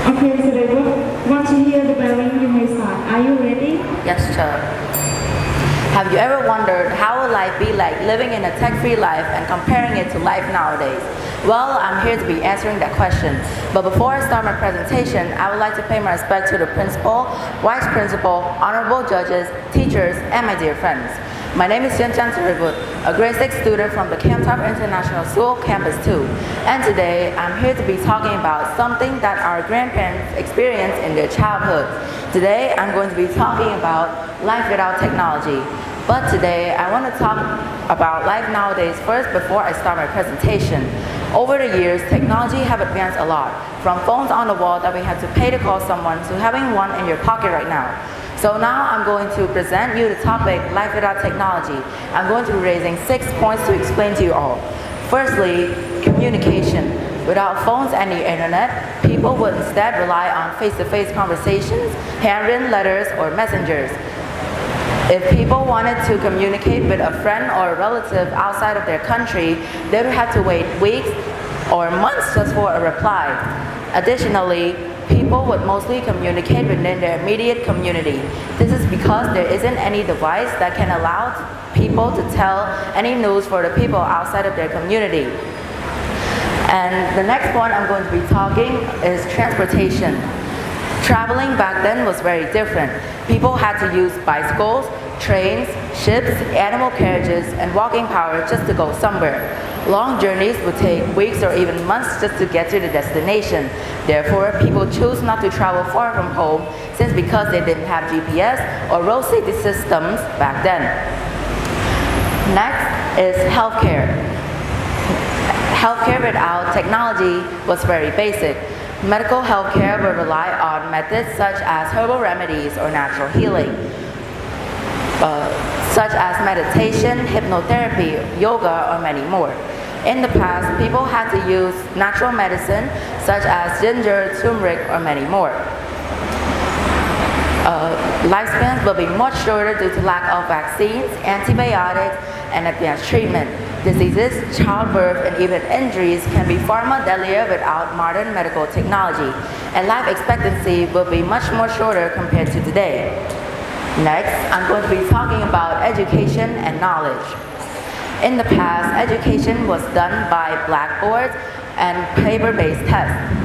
Okay, Chansereyvuth, want to hear the belling? You may start. Are you ready? Yes, sir. Have you ever wondered how would life be like living in a tech-free life and comparing it to life nowadays? Well, I'm here to be answering that question. But before I start my presentation, I would like to pay my respect to the principal, vice principal, honorable judges, teachers, and my dear friends. My name is Chansereyvuth, a grade 6 student from the Camtop International School, Campus 2. And today, I'm here to be talking about something that our grandparents experienced in their childhood. Today, I'm going to be talking about life without technology. But today, I want to talk about life nowadays first before I start my presentation. Over the years, technology have advanced a lot, from phones on the wall that we have to pay to call someone to having one in your pocket right now. So now I'm going to present you the topic, life without technology. I'm going to be raising 6 points to explain to you all. Firstly, communication. Without phones and the internet, people would instead rely on face-to-face conversations, handwritten letters, or messengers. If people wanted to communicate with a friend or a relative outside of their country, they would have to wait weeks or months just for a reply. Additionally, people would mostly communicate within their immediate community. This is because there isn't any device that can allow people to tell any news for the people outside of their community. And the next point I'm going to be talking is transportation. Traveling back then was very different. People had to use bicycles, trains, ships, animal carriages, and walking power just to go somewhere. Long journeys would take weeks or even months just to get to the destination. Therefore, people choose not to travel far from home because they didn't have GPS or road safety systems back then. Next is healthcare. Healthcare without technology was very basic. Medical healthcare would rely on methods such as herbal remedies or natural healing, such as meditation, hypnotherapy, yoga, or many more. In the past, people had to use natural medicine such as ginger, turmeric, or many more. Lifespans will be much shorter due to lack of vaccines, antibiotics, and advanced treatment. Diseases, childbirth, and even injuries can be far more deadlier without modern medical technology, and life expectancy will be much more shorter compared to today. Next, I'm going to be talking about education and knowledge. In the past, education was done by blackboards and paper-based tests.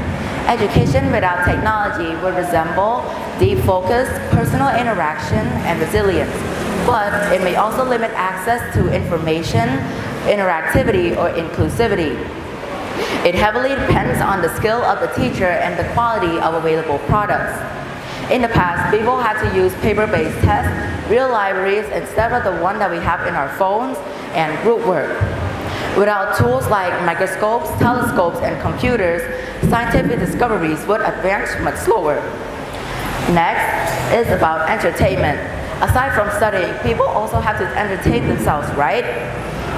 Education without technology would resemble deep focus, personal interaction, and resilience, but it may also limit access to information, interactivity, or inclusivity. It heavily depends on the skill of the teacher and the quality of available products. In the past, people had to use paper-based tests, real libraries, instead of the one that we have in our phones, and group work. Without tools like microscopes, telescopes, and computers, scientific discoveries would advance much slower. Next is about entertainment. Aside from studying, people also have to entertain themselves, right?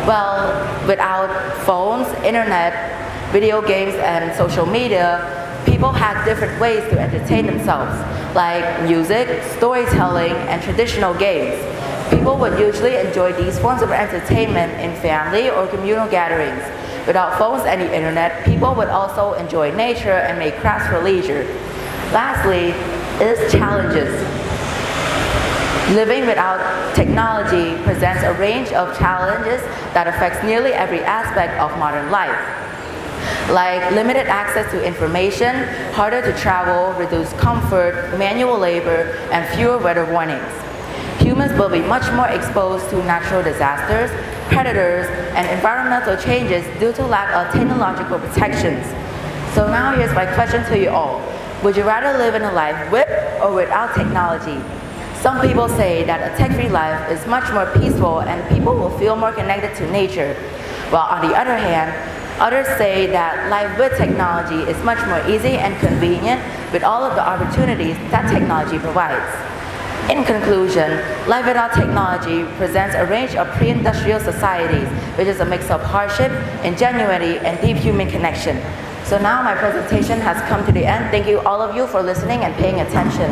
Well, without phones, internet, video games, and social media, people had different ways to entertain themselves, like music, storytelling, and traditional games. People would usually enjoy these forms of entertainment in family or communal gatherings. Without phones and the internet, people would also enjoy nature and make crafts for leisure. Lastly is challenges. Living without technology presents a range of challenges that affects nearly every aspect of modern life, like limited access to information, harder to travel, reduced comfort, manual labor, and fewer weather warnings. Humans will be much more exposed to natural disasters, predators, and environmental changes due to lack of technological protections. So now here's my question to you all. Would you rather live in a life with or without technology? Some people say that a tech-free life is much more peaceful and people will feel more connected to nature. While on the other hand, others say that life with technology is much more easy and convenient with all of the opportunities that technology provides. In conclusion, life without technology presents a range of pre-industrial societies, which is a mix of hardship, ingenuity, and deep human connection. So now my presentation has come to the end. Thank you all of you for listening and paying attention.